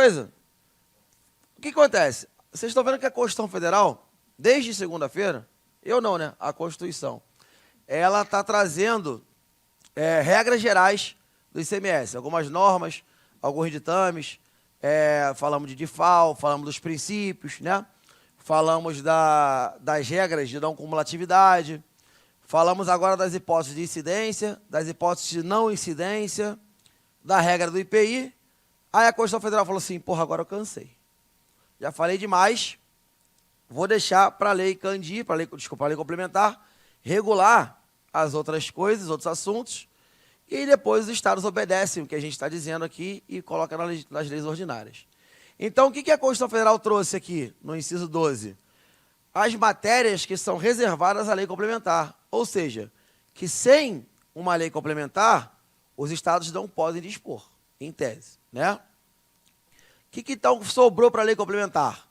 coisa, o que acontece? Vocês estão vendo que a Constituição Federal, desde segunda-feira, eu não, né? A Constituição, ela está trazendo regras gerais do ICMS, algumas normas, alguns ditames, falamos de DIFAL, falamos dos princípios, né? Falamos das regras de não cumulatividade, falamos agora das hipóteses de incidência, das hipóteses de não incidência, da regra do IPI. Aí a Constituição Federal falou assim, porra, agora eu cansei. Já falei demais, vou deixar para a lei Candir, para a lei complementar, regular as outras coisas, outros assuntos, e depois os estados obedecem o que a gente está dizendo aqui e coloca nas leis ordinárias. Então, o que a Constituição Federal trouxe aqui, no inciso 12? As matérias que são reservadas à lei complementar, ou seja, que sem uma lei complementar, os estados não podem dispor, em tese, né? O que então sobrou para a lei complementar?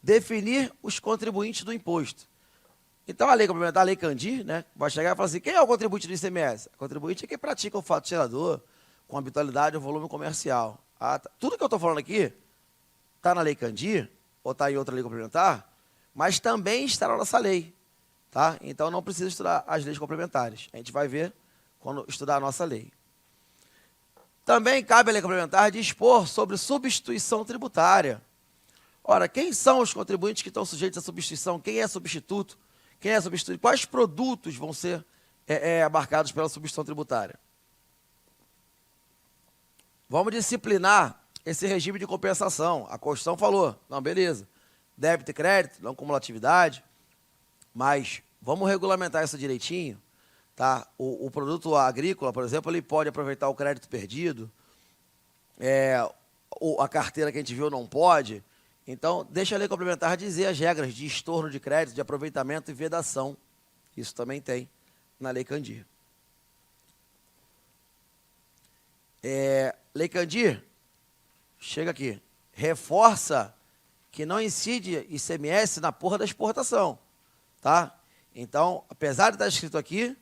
Definir os contribuintes do imposto. Então, a lei complementar, a lei Candir, né, vai chegar e falar assim, quem é o contribuinte do ICMS? O contribuinte é quem pratica o fato gerador com habitualidade ou volume comercial. Tudo que eu estou falando aqui está na lei Candir, ou está em outra lei complementar, mas também está na nossa lei. Tá? Então, não precisa estudar as leis complementares. A gente vai ver quando estudar a nossa lei. Também cabe à lei complementar dispor sobre substituição tributária. Ora, quem são os contribuintes que estão sujeitos à substituição? Quem é substituto? Quem é substituído? Quais produtos vão ser abarcados pela substituição tributária? Vamos disciplinar esse regime de compensação. A Constituição falou, não, beleza, débito e crédito, não cumulatividade, mas vamos regulamentar isso direitinho. Tá? O produto agrícola, por exemplo, ele pode aproveitar o crédito perdido, a carteira que a gente viu não pode. Então, deixa a lei complementar dizer as regras de estorno de crédito, de aproveitamento e vedação. Isso também tem na Lei Candir. Lei Candir, chega aqui, reforça que não incide ICMS na porra da exportação. Tá? Então, apesar de estar escrito aqui,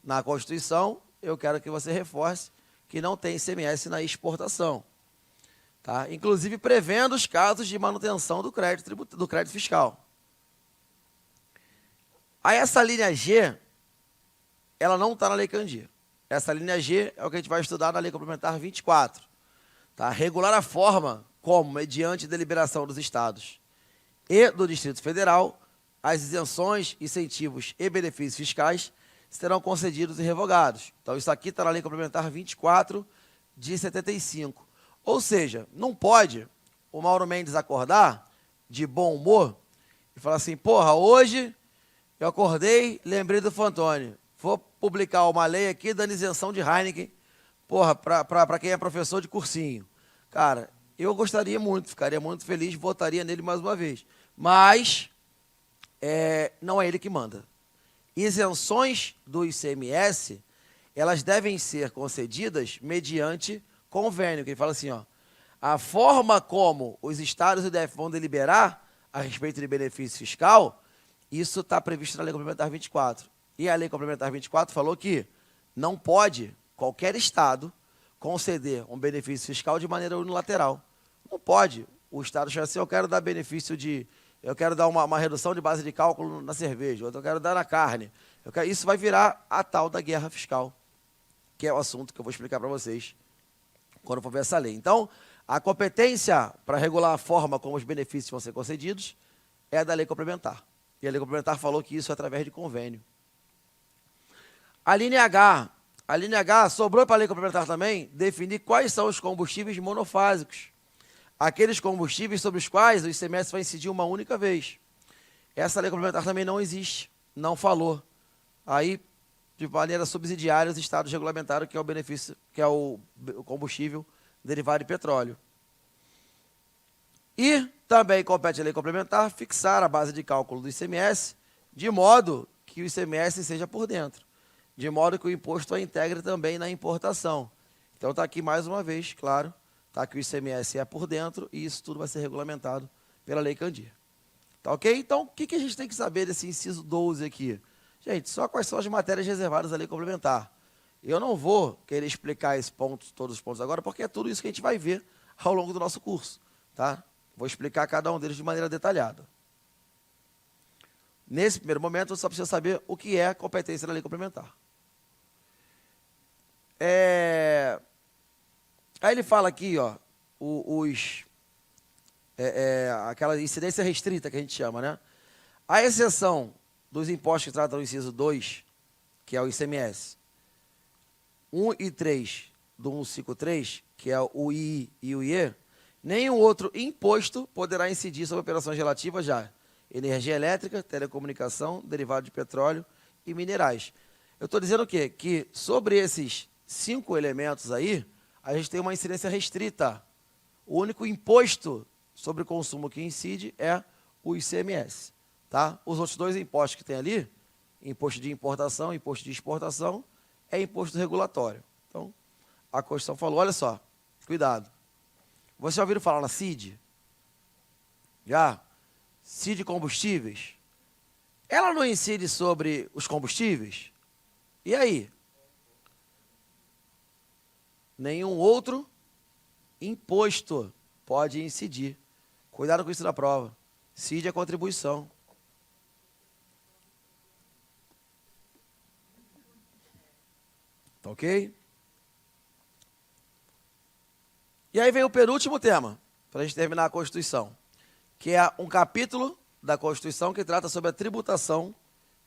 na Constituição, eu quero que você reforce que não tem ICMS na exportação. Tá? Inclusive prevendo os casos de manutenção do crédito fiscal. Aí essa linha G, ela não está na Lei Candir. Essa linha G é o que a gente vai estudar na Lei Complementar 24. Tá? Regular a forma como, mediante deliberação dos estados e do Distrito Federal, as isenções, incentivos e benefícios fiscais serão concedidos e revogados. Então, isso aqui está na Lei Complementar 24 de 75. Ou seja, não pode o Mauro Mendes acordar de bom humor e falar assim, porra, hoje eu acordei, lembrei do Fantoni, vou publicar uma lei aqui dando isenção de Heineken, porra, para quem é professor de cursinho. Cara, eu gostaria muito, ficaria muito feliz, votaria nele mais uma vez. Mas não é ele que manda. Isenções do ICMS, elas devem ser concedidas mediante convênio, que ele fala assim, ó, a forma como os estados e o DF vão deliberar a respeito de benefício fiscal, isso está previsto na Lei Complementar 24. E a Lei Complementar 24 falou que não pode qualquer estado conceder um benefício fiscal de maneira unilateral. Não pode. O estado chama assim, eu quero dar benefício eu quero dar uma redução de base de cálculo na cerveja, eu quero dar na carne. Isso vai virar a tal da guerra fiscal, que é o assunto que eu vou explicar para vocês quando for ver essa lei. Então, a competência para regular a forma como os benefícios vão ser concedidos é da lei complementar. E a lei complementar falou que isso é através de convênio. A linha H sobrou para a lei complementar também definir quais são os combustíveis monofásicos. Aqueles combustíveis sobre os quais o ICMS vai incidir uma única vez. Essa lei complementar também não existe, não falou. Aí, de maneira subsidiária, os estados regulamentaram que é o benefício, que é o combustível derivado de petróleo. E também compete a lei complementar fixar a base de cálculo do ICMS de modo que o ICMS seja por dentro, de modo que o imposto a integre também na importação. Então está aqui mais uma vez, claro, tá, que o ICMS é por dentro e isso tudo vai ser regulamentado pela Lei Candir. Tá ok? Então, o que a gente tem que saber desse inciso 12 aqui? Gente, só quais são as matérias reservadas à lei complementar. Eu não vou querer explicar esse ponto, todos os pontos agora, porque é tudo isso que a gente vai ver ao longo do nosso curso. tá? Vou explicar cada um deles de maneira detalhada. Nesse primeiro momento, você só precisa saber o que é competência da lei complementar. Aí ele fala aqui, ó, aquela incidência restrita que a gente chama, né? A exceção dos impostos que tratam do inciso 2, que é o ICMS, 1 e 3 do 153, que é o II e o IE, nenhum outro imposto poderá incidir sobre operações relativas a energia elétrica, telecomunicação, derivado de petróleo e minerais. Eu estou dizendo o quê? Que sobre esses 5 elementos aí, a gente tem uma incidência restrita. O único imposto sobre o consumo que incide é o ICMS. Tá? Os outros 2 impostos que tem ali, imposto de importação e imposto de exportação, é imposto regulatório. Então, a Constituição falou, olha só, cuidado. Vocês já ouviram falar na CID? Já? CID combustíveis? Ela não incide sobre os combustíveis? E aí? Nenhum outro imposto pode incidir. Cuidado com isso na prova. CID é contribuição. Tá ok? E aí vem o penúltimo tema, para a gente terminar a Constituição, que é um capítulo da Constituição que trata sobre a tributação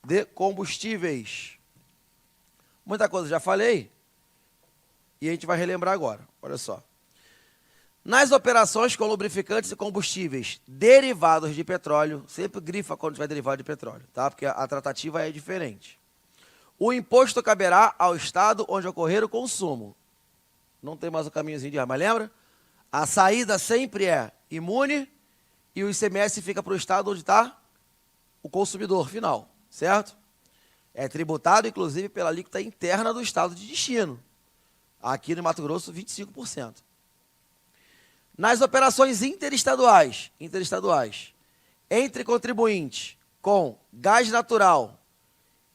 de combustíveis. Muita coisa eu já falei, e a gente vai relembrar agora. Olha só. Nas operações com lubrificantes e combustíveis derivados de petróleo, sempre grifa quando tiver derivado de petróleo, tá? Porque a tratativa é diferente. O imposto caberá ao estado onde ocorrer o consumo. Não tem mais o caminhozinho de ar, mas lembra? A saída sempre é imune e o ICMS fica para o estado onde está o consumidor final, certo? É tributado, inclusive, pela alíquota interna do estado de destino. Aqui no Mato Grosso, 25%. Nas operações interestaduais, entre contribuintes com gás natural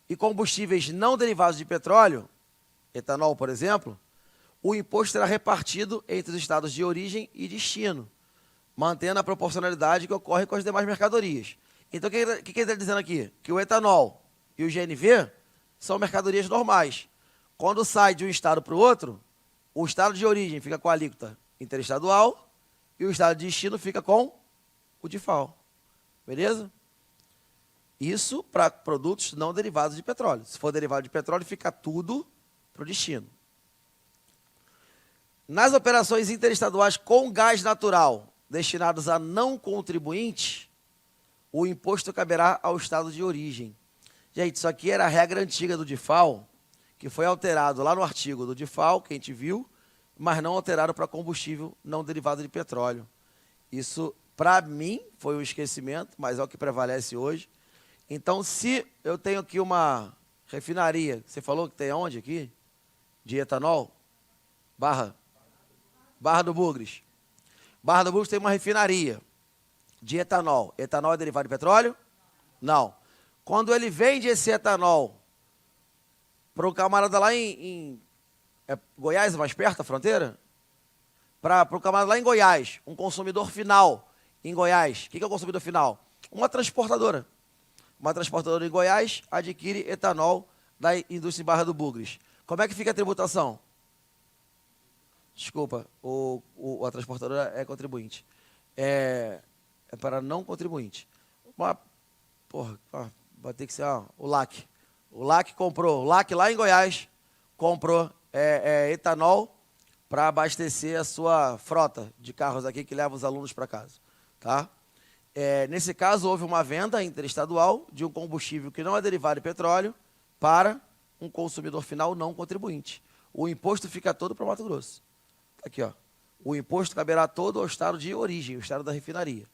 e combustíveis não derivados de petróleo, etanol, por exemplo, o imposto será repartido entre os estados de origem e destino, mantendo a proporcionalidade que ocorre com as demais mercadorias. Então, o que ele está dizendo aqui? Que o etanol e o GNV são mercadorias normais. Quando sai de um estado para o outro, o estado de origem fica com a alíquota interestadual e o estado de destino fica com o DIFAL. Beleza? Isso para produtos não derivados de petróleo. Se for derivado de petróleo, fica tudo para o destino. Nas operações interestaduais com gás natural destinados a não contribuintes, o imposto caberá ao estado de origem. Gente, isso aqui era a regra antiga do DIFAL, que foi alterado lá no artigo do DIFAL, que a gente viu, mas não alterado para combustível não derivado de petróleo. Isso, para mim, foi um esquecimento, mas é o que prevalece hoje. Então, se eu tenho aqui uma refinaria, você falou que tem onde aqui? De etanol? Barra do Bugres. Barra do Bugres tem uma refinaria de etanol. Etanol é derivado de petróleo? Não. Quando ele vende esse etanol para o camarada lá em Goiás, mais perto da fronteira? Para o camarada lá em Goiás, um consumidor final em Goiás. O que é o consumidor final? Uma transportadora. Uma transportadora em Goiás adquire etanol da indústria em Barra do Bugres. Como é que fica a tributação? Desculpa, a transportadora é contribuinte. É para não contribuinte. Vai ter que ser o LAC. O LAC comprou, o LAC lá em Goiás, comprou etanol para abastecer a sua frota de carros aqui que leva os alunos para casa. Tá? Nesse caso, houve uma venda interestadual de um combustível que não é derivado de petróleo para um consumidor final não contribuinte. O imposto fica todo para o Mato Grosso. Aqui, ó. O imposto caberá todo ao estado de origem, o estado da refinaria.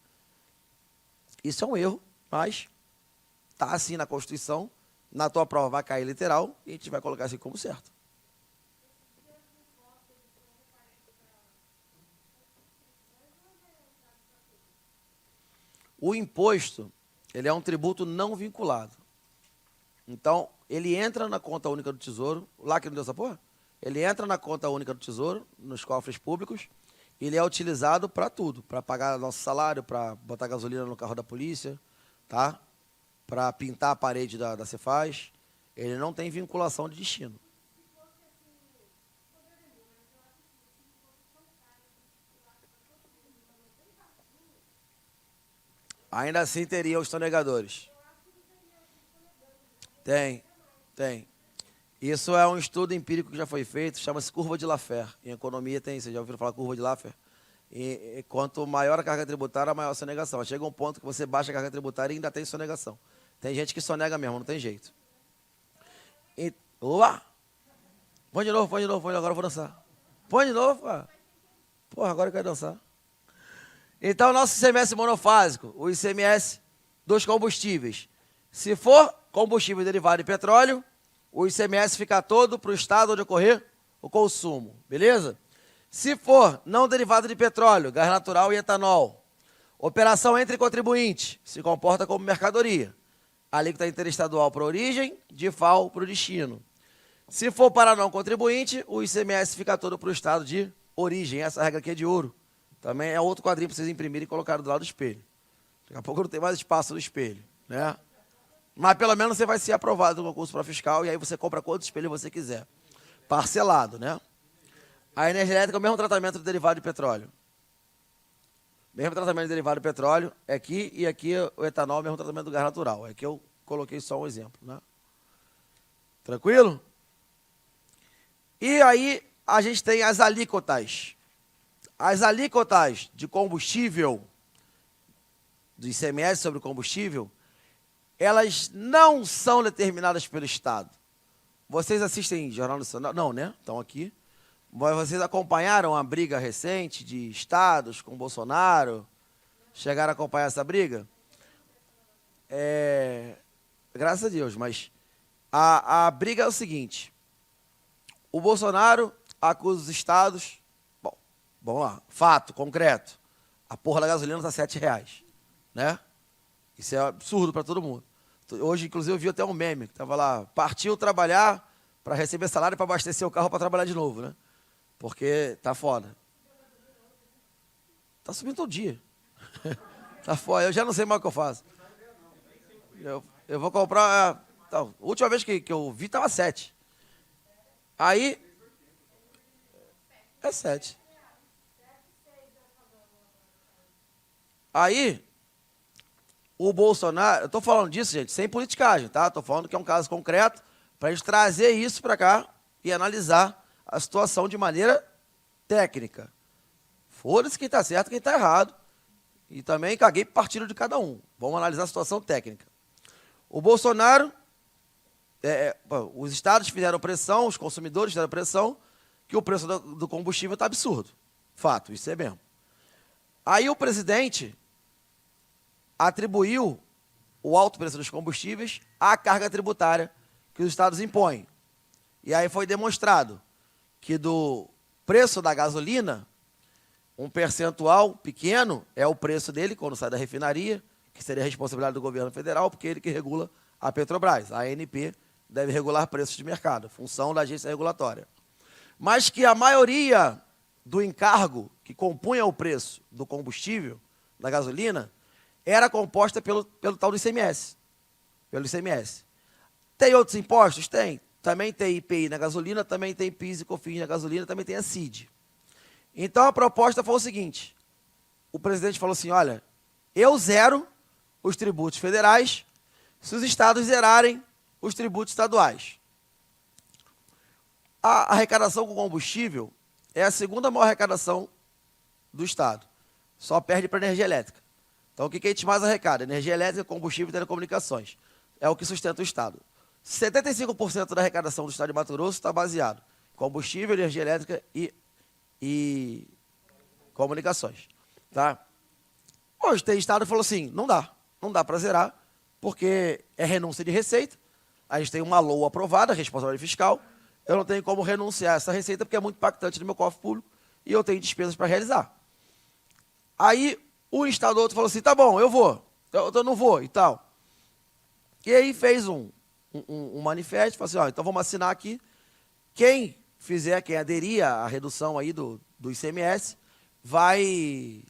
Isso é um erro, mas está assim na Constituição. Na tua prova vai cair literal e a gente vai colocar assim como certo. O imposto, ele é um tributo não vinculado. Então, ele entra na conta única do Tesouro, lá que não deu essa porra? Ele entra na conta única do Tesouro, nos cofres públicos, ele é utilizado para tudo, para pagar nosso salário, para botar gasolina no carro da polícia, tá? Para pintar a parede da Cefaz. Ele não tem vinculação de destino. Ainda assim teria os sonegadores. Tem. Isso é um estudo empírico que já foi feito, chama-se curva de Laffer. Em economia tem, vocês já ouviram falar curva de Laffer? E quanto maior a carga tributária, maior a sonegação. Chega um ponto que você baixa a carga tributária e ainda tem sonegação. Tem gente que sonega mesmo, não tem jeito. Opa! Põe de novo, agora eu vou dançar. Põe de novo, cara. Porra, agora eu quero dançar. Então, nosso ICMS monofásico, o ICMS dos combustíveis. Se for combustível derivado de petróleo, o ICMS fica todo para o estado onde ocorrer o consumo, beleza? Se for não derivado de petróleo, gás natural e etanol, operação entre contribuinte, se comporta como mercadoria. Alíquota interestadual para a origem, de FAO para o destino. Se for para não contribuinte, o ICMS fica todo para o estado de origem. Essa regra aqui é de ouro. Também é outro quadrinho para vocês imprimirem e colocarem do lado do espelho. Daqui a pouco não tem mais espaço no espelho, né? Mas pelo menos você vai ser aprovado no concurso para fiscal e aí você compra quantos espelhos você quiser. Parcelado, né? A energia elétrica é o mesmo tratamento do derivado de petróleo. Mesmo tratamento de derivado de petróleo, aqui e aqui o etanol é o mesmo tratamento do gás natural. Aqui eu coloquei só um exemplo, né? Tranquilo? E aí a gente tem as alíquotas. As alíquotas de combustível, do ICMS sobre o combustível, elas não são determinadas pelo Estado. Vocês assistem Jornal Nacional? Não, né? Estão aqui. Mas vocês acompanharam a briga recente de estados com Bolsonaro? Chegaram a acompanhar essa briga? Graças a Deus, mas a briga é o seguinte. O Bolsonaro acusa os estados. Bom, vamos lá. Fato, concreto. A porra da gasolina está R$7, né? Isso é absurdo para todo mundo. Hoje, inclusive, eu vi até um meme que estava lá. Partiu trabalhar para receber salário para abastecer o carro para trabalhar de novo, né? Porque tá foda. Tá subindo todo dia. Tá foda. Eu já não sei mais o que eu faço. Eu vou comprar... a última vez que eu vi, estava 7. Aí... É 7. Aí... O Bolsonaro... Eu estou falando disso, gente, sem politicagem, tá? Estou falando que é um caso concreto para a gente trazer isso para cá e analisar a situação de maneira técnica. Foda-se quem está certo e quem está errado. E também caguei para o partido de cada um. Vamos analisar a situação técnica. O Bolsonaro, os estados fizeram pressão, os consumidores fizeram pressão, que o preço do combustível está absurdo. Fato, isso é mesmo. Aí o presidente atribuiu o alto preço dos combustíveis à carga tributária que os estados impõem. E aí foi demonstrado que do preço da gasolina, um percentual pequeno é o preço dele quando sai da refinaria, que seria a responsabilidade do governo federal, porque ele que regula a Petrobras. A ANP deve regular preços de mercado, função da agência regulatória. Mas que a maioria do encargo que compunha o preço do combustível, da gasolina, era composta pelo tal do ICMS. Pelo ICMS. Tem outros impostos? Tem. Também tem IPI na gasolina, também tem PIS e COFINS na gasolina, também tem a CID. Então a proposta foi o seguinte, o presidente falou assim, olha, eu zero os tributos federais se os estados zerarem os tributos estaduais. A arrecadação com combustível é a segunda maior arrecadação do estado, só perde para a energia elétrica. Então o que a gente mais arrecada? Energia elétrica, combustível e telecomunicações. É o que sustenta o estado. 75% da arrecadação do estado de Mato Grosso está baseado em combustível, energia elétrica e comunicações. Tá? Hoje tem estado que falou assim, não dá para zerar, porque é renúncia de receita, a gente tem uma LOA aprovada, responsabilidade fiscal, eu não tenho como renunciar a essa receita porque é muito impactante no meu cofre público e eu tenho despesas para realizar. Aí um estado ou outro falou assim, tá bom, eu vou, eu não vou e tal. E aí fez um manifesto, falou assim, ó, então vamos assinar aqui, quem aderir à redução aí do ICMS, vai...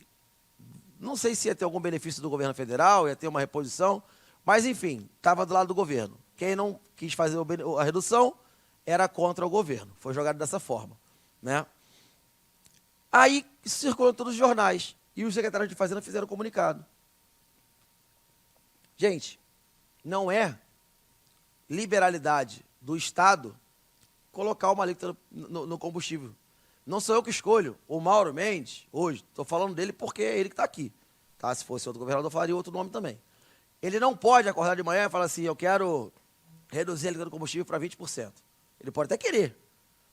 Não sei se ia ter algum benefício do governo federal, ia ter uma reposição, mas, enfim, estava do lado do governo. Quem não quis fazer a redução era contra o governo. Foi jogado dessa forma, né? Aí, isso circulou em todos os jornais. E os secretários de Fazenda fizeram um comunicado. Gente, não é liberalidade do Estado colocar uma alíquota no combustível. Não sou eu que escolho. O Mauro Mendes, hoje, estou falando dele porque é ele que está aqui. Tá? Se fosse outro governador, eu falaria outro nome também. Ele não pode acordar de manhã e falar assim, eu quero reduzir a alíquota do combustível para 20%. Ele pode até querer.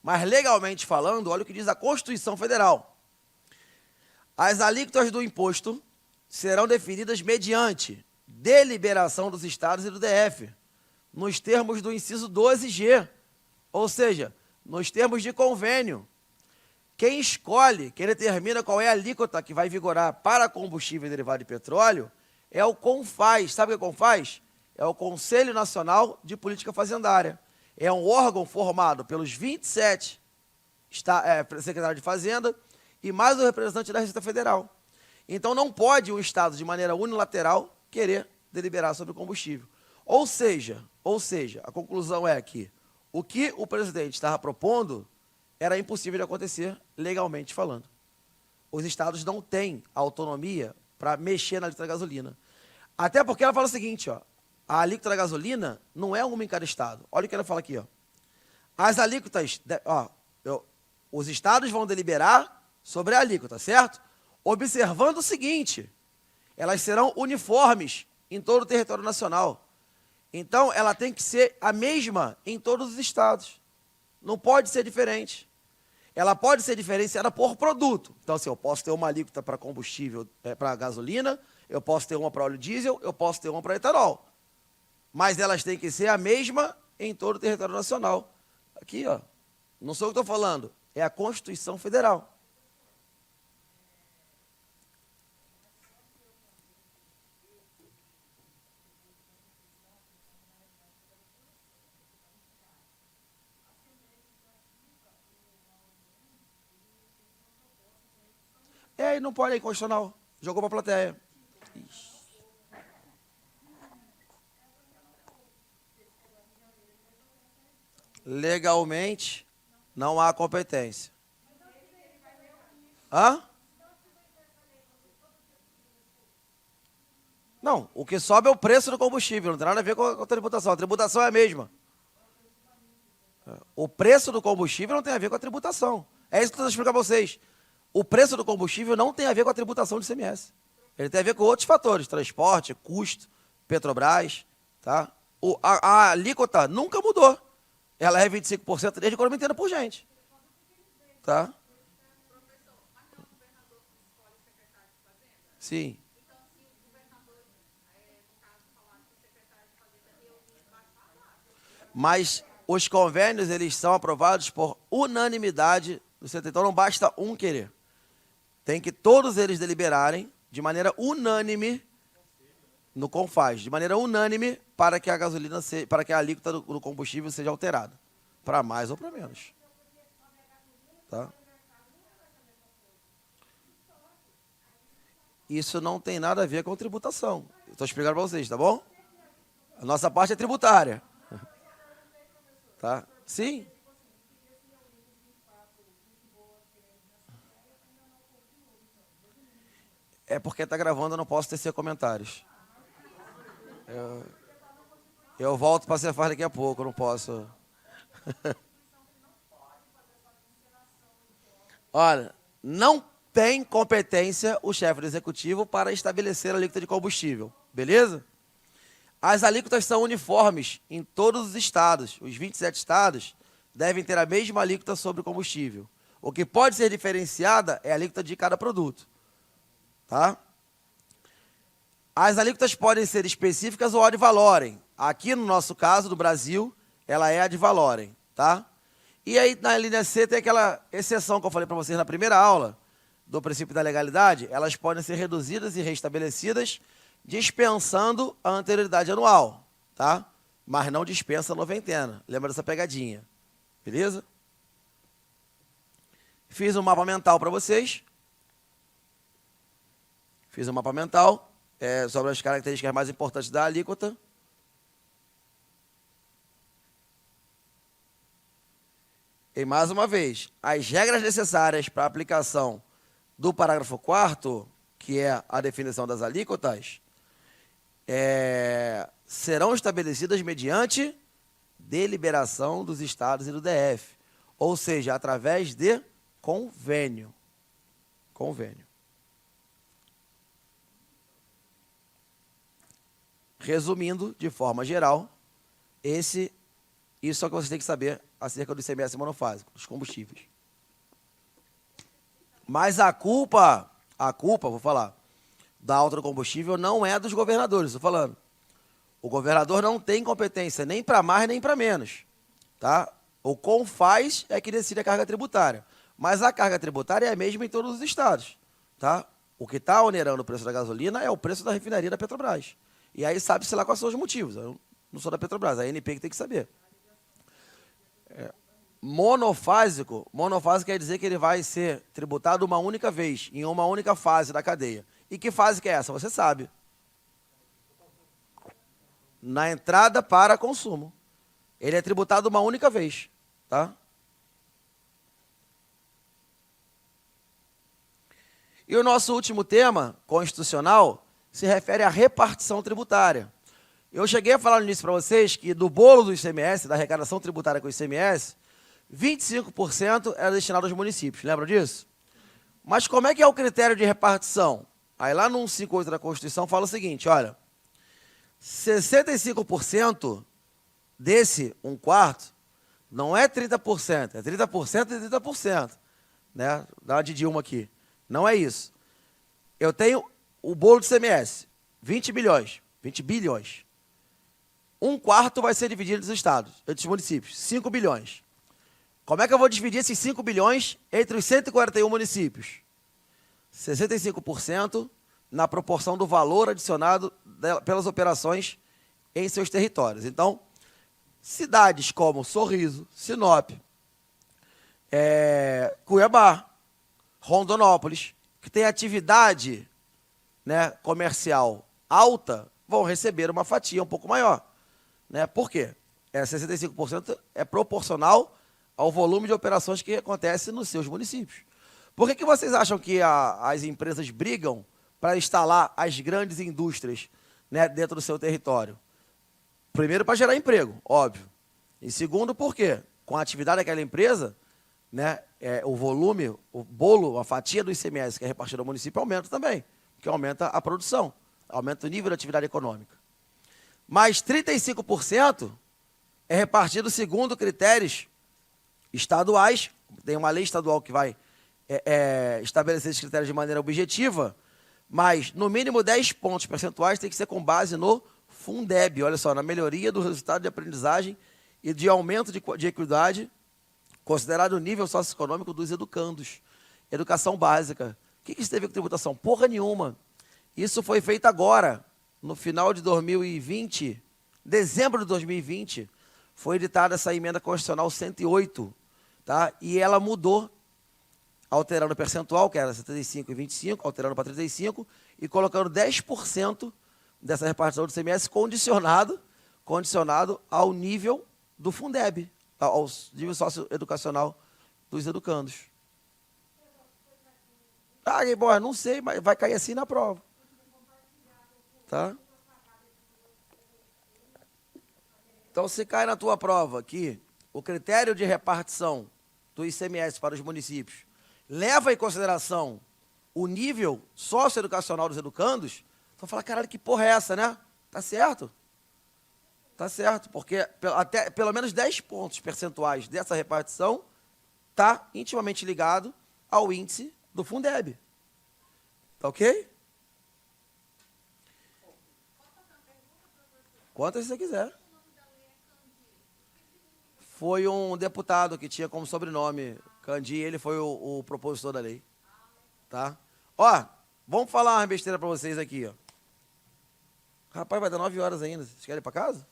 Mas, legalmente falando, olha o que diz a Constituição Federal. As alíquotas do imposto serão definidas mediante deliberação dos estados e do DF, nos termos do inciso 12G, ou seja, nos termos de convênio. Quem escolhe, quem determina qual é a alíquota que vai vigorar para combustível e derivado de petróleo é o CONFAZ. Sabe o que é o CONFAZ? É o Conselho Nacional de Política Fazendária. É um órgão formado pelos 27 secretários de Fazenda e mais o representante da Receita Federal. Então, não pode o Estado, de maneira unilateral, querer deliberar sobre o combustível. Ou seja, a conclusão é que o que o presidente estava propondo era impossível de acontecer, legalmente falando. Os estados não têm autonomia para mexer na alíquota da gasolina. Até porque ela fala o seguinte, ó, a alíquota da gasolina não é uma em cada estado. Olha o que ela fala aqui, ó. As alíquotas, os estados vão deliberar sobre a alíquota, certo? Observando o seguinte, elas serão uniformes em todo o território nacional. Então, ela tem que ser a mesma em todos os estados. Não pode ser diferente. Ela pode ser diferenciada por produto. Então, assim, eu posso ter uma alíquota para combustível, para gasolina, eu posso ter uma para óleo diesel, eu posso ter uma para etanol. Mas elas têm que ser a mesma em todo o território nacional. Aqui, ó, não sou eu que estou falando, é a Constituição Federal. E não pode, é inconstitucional. Jogou para a plateia. Ixi. Legalmente, não há competência. Hã? Não, o que sobe é o preço do combustível, não tem nada a ver com a tributação. A tributação é a mesma. O preço do combustível não tem a ver com a tributação. É isso que eu estou explicando para vocês. O preço do combustível não tem a ver com a tributação do ICMS. Ele tem a ver com outros fatores, transporte, custo, Petrobras, tá? A alíquota nunca mudou. Ela é 25% desde quando eu me entendo por gente. Tá? Sim. Mas os convênios, eles são aprovados por unanimidade do CT. Então, não basta um querer. Tem que todos eles deliberarem de maneira unânime no CONFAZ, de maneira unânime para que a gasolina para que a alíquota do combustível seja alterada, para mais ou para menos. Tá? Isso não tem nada a ver com tributação. Estou explicando para vocês, tá bom? A nossa parte é tributária. Tá? Sim. É porque está gravando, eu não posso tecer comentários. Eu volto para a Cefaz daqui a pouco, eu não posso. Olha, não tem competência o chefe do executivo para estabelecer a alíquota de combustível, beleza? As alíquotas são uniformes em todos os estados. Os 27 estados devem ter a mesma alíquota sobre o combustível. O que pode ser diferenciada é a alíquota de cada produto. Tá? As alíquotas podem ser específicas ou ad valorem. Aqui, no nosso caso, do Brasil, ela é ad valorem. Tá? E aí, na linha C, tem aquela exceção que eu falei para vocês na primeira aula, do princípio da legalidade. Elas podem ser reduzidas e restabelecidas dispensando a anterioridade anual, tá? Mas não dispensa a noventena. Lembra dessa pegadinha? Beleza? Fiz um mapa mental para vocês. Fiz um mapa mental sobre as características mais importantes da alíquota. E, mais uma vez, as regras necessárias para a aplicação do parágrafo 4º, que é a definição das alíquotas, serão estabelecidas mediante deliberação dos estados e do DF, ou seja, através de convênio. Convênio. Resumindo, de forma geral, isso é o que você tem que saber acerca do ICMS monofásico, dos combustíveis. Mas a culpa, vou falar, da alta do combustível não é dos governadores, estou falando. O governador não tem competência nem para mais nem para menos. Tá? O CONFAZ é que decide a carga tributária. Mas a carga tributária é a mesma em todos os estados. Tá? O que está onerando o preço da gasolina é o preço da refinaria da Petrobras. E aí sabe-se lá quais são os motivos. Eu não sou da Petrobras, a ANP que tem que saber. Monofásico quer dizer que ele vai ser tributado uma única vez, em uma única fase da cadeia. E que fase que é essa? Você sabe. Na entrada para consumo. Ele é tributado uma única vez. Tá? E o nosso último tema, constitucional, se refere à repartição tributária. Eu cheguei a falar no início para vocês que do bolo do ICMS, da arrecadação tributária com o ICMS, 25% era destinado aos municípios. Lembra disso? Mas como é que é o critério de repartição? Aí lá no 158 da Constituição fala o seguinte, olha, 65% desse 1/4 não é 30%, é 30% e 30%. Né? Dá uma de Dilma aqui. Não é isso. Eu tenho o bolo do ICMS, 20 bilhões. 1/4 vai ser dividido entre os estados, entre os municípios, 5 bilhões. Como é que eu vou dividir esses 5 bilhões entre os 141 municípios? 65% na proporção do valor adicionado pelas operações em seus territórios. Então, cidades como Sorriso, Sinop, Cuiabá, Rondonópolis, que tem atividade, né, comercial alta, vão receber uma fatia um pouco maior. Né? Por quê? 65% é proporcional ao volume de operações que acontece nos seus municípios. Por que vocês acham que as empresas brigam para instalar as grandes indústrias, né, dentro do seu território? Primeiro, para gerar emprego, óbvio. E segundo, por quê? Com a atividade daquela empresa, né, o volume, o bolo, a fatia do ICMS que é repartido ao município aumenta também, porque aumenta a produção, aumenta o nível de atividade econômica. Mas 35% é repartido segundo critérios estaduais. Tem uma lei estadual que vai estabelecer esses critérios de maneira objetiva, mas no mínimo 10 pontos percentuais tem que ser com base no Fundeb, olha só, na melhoria do resultado de aprendizagem e de aumento de equidade, considerado o nível socioeconômico dos educandos. Educação básica. O que isso teve com tributação? Porra nenhuma. Isso foi feito agora, no final de 2020, dezembro de 2020, foi editada essa emenda constitucional 108, tá? E ela mudou, alterando o percentual, que era 75 e 25, alterando para 35, e colocando 10% dessa repartição do ICMS condicionado ao nível do Fundeb, ao nível socioeducacional dos educandos. Bom, não sei, mas vai cair assim na prova. Tá? Então, se cai na tua prova que o critério de repartição do ICMS para os municípios leva em consideração o nível socioeducacional dos educandos, tu fala, caralho, que porra é essa, né? Tá certo? Tá certo, porque até pelo menos 10 pontos percentuais dessa repartição está intimamente ligado ao índice do Fundeb. Tá ok? Quantas você quiser. Foi um deputado que tinha como sobrenome Candi, ele foi o propositor da lei. Tá? Ó, vamos falar uma besteira para vocês aqui, ó. Rapaz, vai dar 9 horas ainda. Vocês querem ir para casa?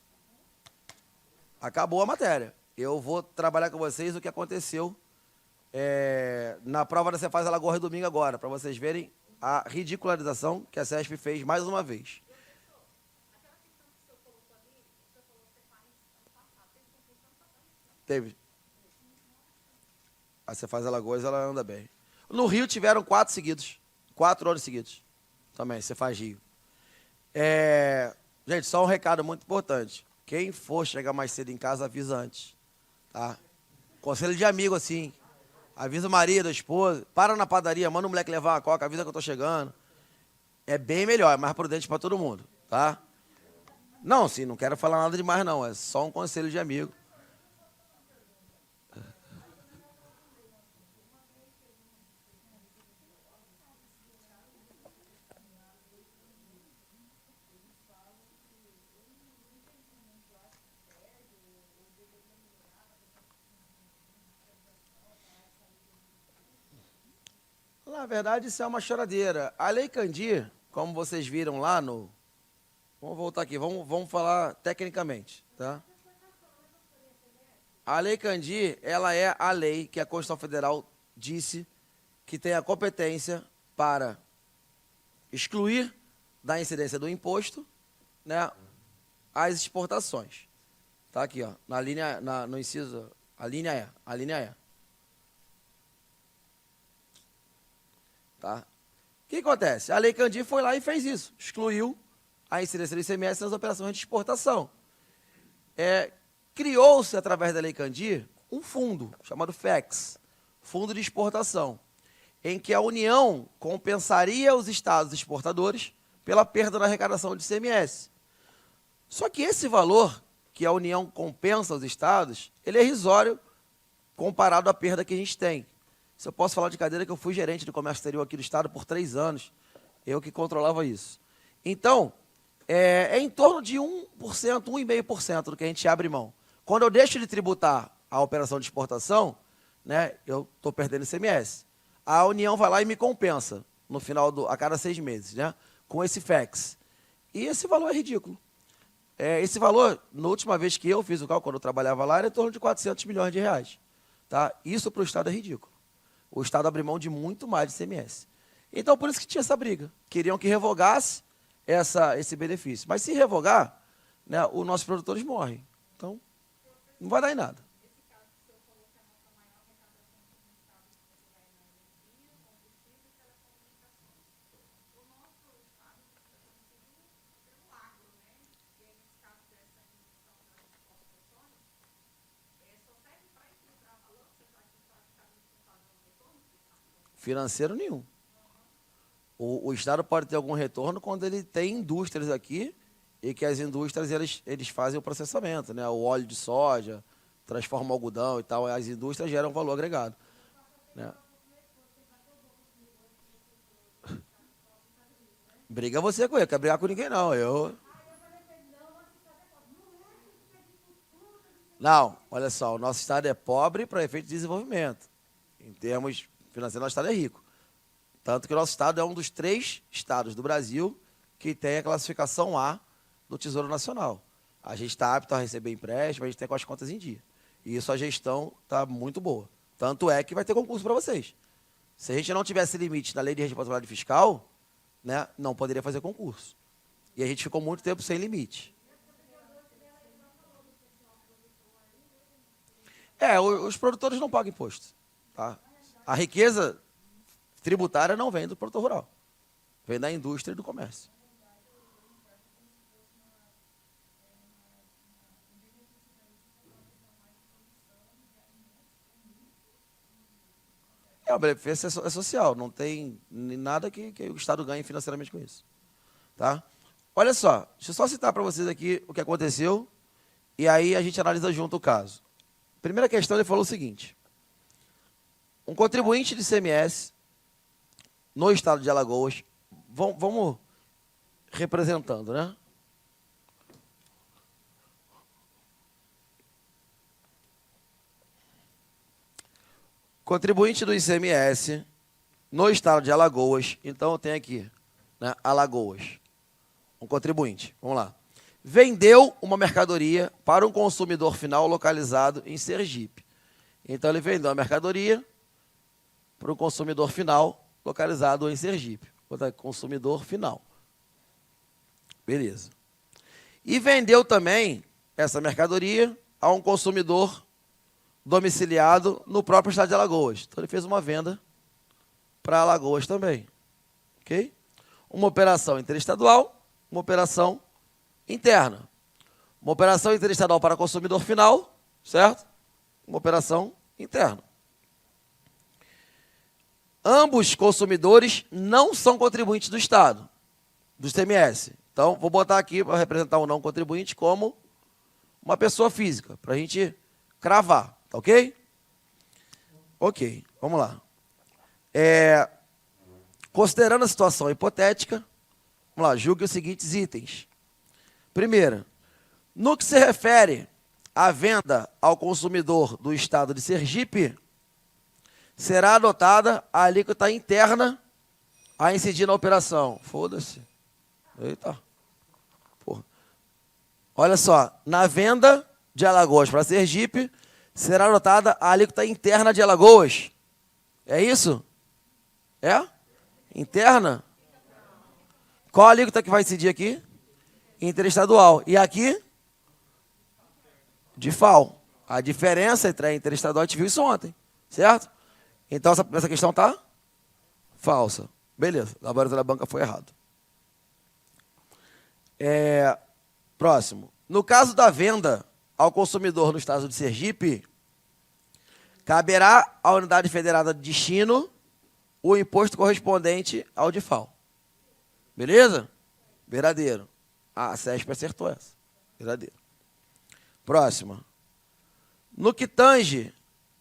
Acabou a matéria. Eu vou trabalhar com vocês o que aconteceu na prova da Cefaz Alagoas domingo agora, para vocês verem a ridicularização que a CESP fez mais uma vez. Teve. A Cefaz Alagoas, ela anda bem. No Rio tiveram 4 seguidos. 4 anos seguidos. Também, Cefaz Rio. Gente, só um recado muito importante. Quem for chegar mais cedo em casa, avisa antes. Tá? Conselho de amigo, assim. Avisa o marido, a esposa. Para na padaria, manda o moleque levar uma coca, avisa que eu tô chegando. É bem melhor, é mais prudente para todo mundo. Tá? Não, sim, não quero falar nada demais, não. É só um conselho de amigo. Na verdade, isso é uma choradeira. A Lei Candir, como vocês viram lá no... Vamos voltar aqui, vamos falar tecnicamente, tá? A Lei Candir, ela é a lei que a Constituição Federal disse que tem a competência para excluir da incidência do imposto, né, as exportações. Tá aqui, ó, na linha, no inciso, a linha E. Tá? O que acontece? A Lei Candir foi lá e fez isso, excluiu a incidência do ICMS nas operações de exportação. Criou-se, através da Lei Candir, um fundo chamado FEX, Fundo de Exportação, em que a União compensaria os estados exportadores pela perda na arrecadação de ICMS. Só que esse valor que a União compensa os estados, ele é irrisório comparado à perda que a gente tem. Se eu posso falar de cadeira, que eu fui gerente de comércio exterior aqui do estado por 3 anos, eu que controlava isso. Então, é em torno de 1%, 1,5% do que a gente abre mão. Quando eu deixo de tributar a operação de exportação, né, eu estou perdendo ICMS. A União vai lá e me compensa no final a cada 6 meses, né, com esse FEX. E esse valor é ridículo. Esse valor, na última vez que eu fiz o cálculo, quando eu trabalhava lá, era em torno de 400 milhões de reais. Tá? Isso para o Estado é ridículo. O Estado abriu mão de muito mais de ICMS. Então, por isso que tinha essa briga. Queriam que revogasse esse benefício. Mas se revogar, né, os nossos produtores morrem. Então, não vai dar em nada. Financeiro nenhum. O Estado pode ter algum retorno quando ele tem indústrias aqui e que as indústrias eles fazem o processamento, né? O óleo de soja, transforma o algodão e tal, as indústrias geram valor agregado. Né? Briga você com ele, quer brigar com ninguém não. Não, olha só, o nosso Estado é pobre para efeito de desenvolvimento. Em termos financeiros, nosso Estado é rico. Tanto que o nosso Estado é um dos 3 estados do Brasil que tem a classificação A do Tesouro Nacional. A gente está apto a receber empréstimo, a gente tem com as contas em dia. E isso a gestão está muito boa. Tanto é que vai ter concurso para vocês. Se a gente não tivesse limite na lei de responsabilidade fiscal, né, não poderia fazer concurso. E a gente ficou muito tempo sem limite. Os produtores não pagam imposto. Tá? A riqueza tributária não vem do produtor rural. Vem da indústria e do comércio. O benefício é social, não tem nada que o Estado ganhe financeiramente com isso. Tá? Olha só, deixa eu só citar para vocês aqui o que aconteceu e aí a gente analisa junto o caso. Primeira questão, ele falou o seguinte: um contribuinte de ICMS no estado de Alagoas, vamos representando, né? Contribuinte do ICMS no estado de Alagoas, então eu tenho aqui, né, Alagoas, um contribuinte, vamos lá. Vendeu uma mercadoria para um consumidor final localizado em Sergipe. Então ele vendeu a mercadoria para um consumidor final localizado em Sergipe. botar aqui, consumidor final. Beleza. E vendeu também essa mercadoria a um consumidor domiciliado no próprio estado de Alagoas. Então, ele fez uma venda para Alagoas também. Ok? Uma operação interestadual, uma operação interna. Uma operação interestadual para consumidor final, certo? Uma operação interna. Ambos consumidores não são contribuintes do Estado, do ICMS. Então, vou botar aqui para representar o não contribuinte como uma pessoa física, para a gente cravar, tá ok? Ok, vamos lá. Considerando a situação hipotética, vamos lá, julgue os seguintes itens. Primeiro, no que se refere à venda ao consumidor do estado de Sergipe, será adotada a alíquota interna a incidir na operação. Foda-se. Eita. Porra. Olha só, na venda de Alagoas para Sergipe, será adotada a alíquota interna de Alagoas. É isso? É? Interna? Qual a alíquota que vai incidir aqui? Interestadual. E aqui? De FAO. A diferença entre a interestadual, a gente viu isso ontem, certo? Então, essa questão está falsa. Beleza, o laboratório da banca foi errado. Próximo. No caso da venda ao consumidor no estado de Sergipe, caberá à unidade federada de destino o imposto correspondente ao de FAO. Beleza? Verdadeiro. A CESP acertou essa. Verdadeiro. Próxima. No que tange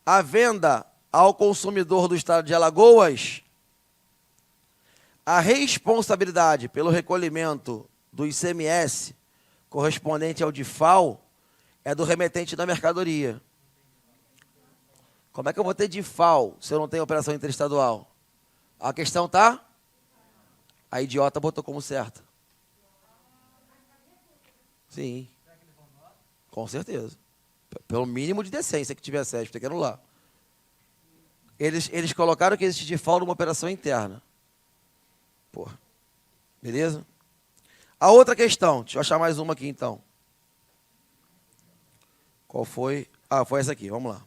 a venda ao consumidor do estado de Alagoas, a responsabilidade pelo recolhimento do ICMS correspondente ao de FAO é do remetente da mercadoria. Como é que eu vou ter de FAO se eu não tenho operação interestadual? A questão tá? A idiota botou como certa. Sim. Com certeza. Pelo mínimo de decência que tiver CESP, tem que anular. Eles colocaram que existe de FAO numa operação interna. Porra. Beleza? A outra questão, deixa eu achar mais uma aqui então. Qual foi? Ah, foi essa aqui, vamos lá.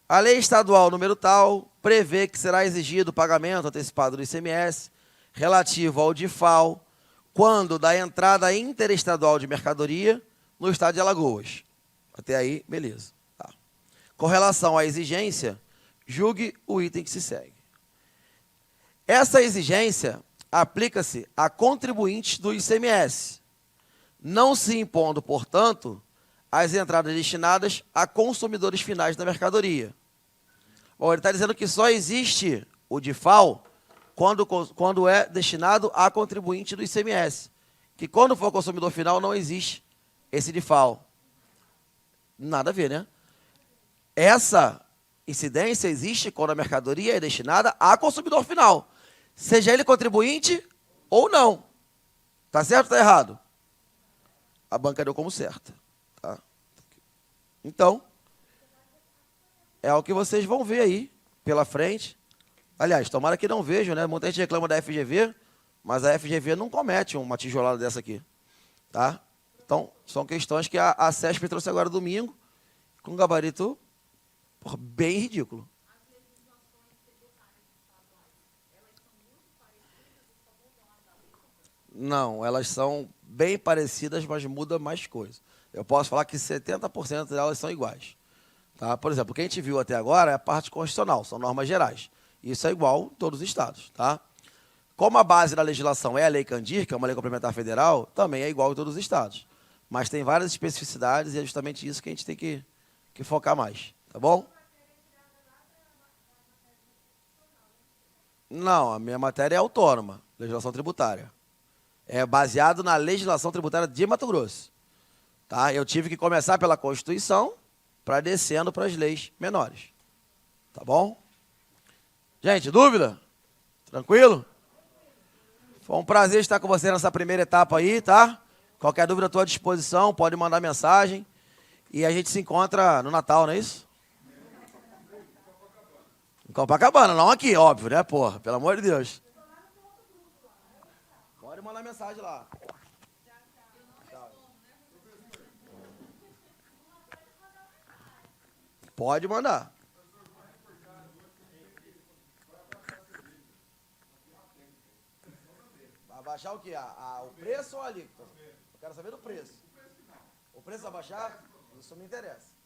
A lei estadual número tal prevê que será exigido o pagamento antecipado do ICMS relativo ao de FAO quando da entrada interestadual de mercadoria no estado de Alagoas. Até aí, beleza. Tá. Com relação à exigência, julgue o item que se segue. Essa exigência aplica-se a contribuintes do ICMS, não se impondo, portanto, as entradas destinadas a consumidores finais da mercadoria. Bom, ele está dizendo que só existe o de FAO quando é destinado a contribuinte do ICMS. Que quando for consumidor final não existe esse de FAO. Nada a ver, né? Essa incidência existe quando a mercadoria é destinada a consumidor final. Seja ele contribuinte ou não. Tá certo ou tá errado? A banca deu como certa. Tá? Então, é o que vocês vão ver aí pela frente. Aliás, tomara que não vejam, né? Muita gente reclama da FGV, mas a FGV não comete uma tijolada dessa aqui. Tá? Então, são questões que a CESP trouxe agora domingo, com um gabarito bem ridículo. Não, elas são bem parecidas, mas muda mais coisas. Eu posso falar que 70% delas são iguais. Tá? Por exemplo, o que a gente viu até agora é a parte constitucional, são normas gerais. Isso é igual em todos os estados. Tá? Como a base da legislação é a Lei Candir, que é uma lei complementar federal, também é igual em todos os estados. Mas tem várias especificidades e é justamente isso que a gente tem que focar mais. Tá bom? Não, a minha matéria é autônoma, legislação tributária. É baseado na legislação tributária de Mato Grosso. Tá? Eu tive que começar pela Constituição para descendo para as leis menores. Tá bom? Gente, dúvida? Tranquilo? Foi um prazer estar com você nessa primeira etapa aí, tá? Qualquer dúvida, estou à disposição, pode mandar mensagem. E a gente se encontra no Natal, não é isso? Em Copacabana, não aqui, óbvio, né, porra? Pelo amor de Deus. mandar mensagem lá. Tchau. Pode mandar. Vai baixar o quê? O preço ou a alíquota? Eu quero saber do preço. O preço vai baixar? Isso me interessa.